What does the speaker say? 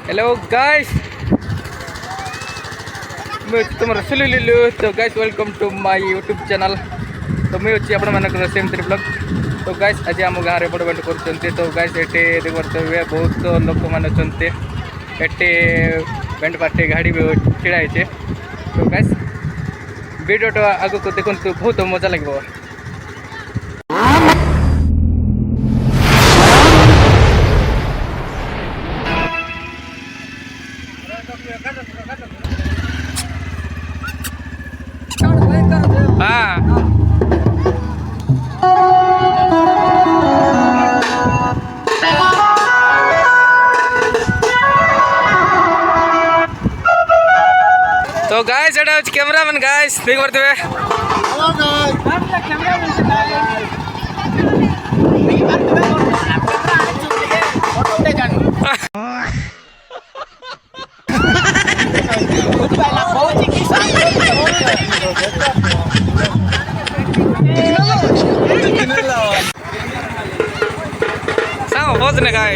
Hello guys, मैं तुम रसुली लिलु। तो guys welcome to my YouTube channel. तो मैं अच्छी आपण मान सेम थ्री ब्लॉग। तो गाइस आज आम गाँव में बड़ बैंड कर। तो गाइस ये देखिए बहुत लोक मैंने अच्छे बैंड पार्टी गाड़ी भी छिड़ा है। तो गाइस वीडियो आग को देखो, बहुत मजा लगे। हाँ तो गाइस एटा कैमरामैन गाइस देख बरतबे। हेलो गाइस sao बहुत ने गाय।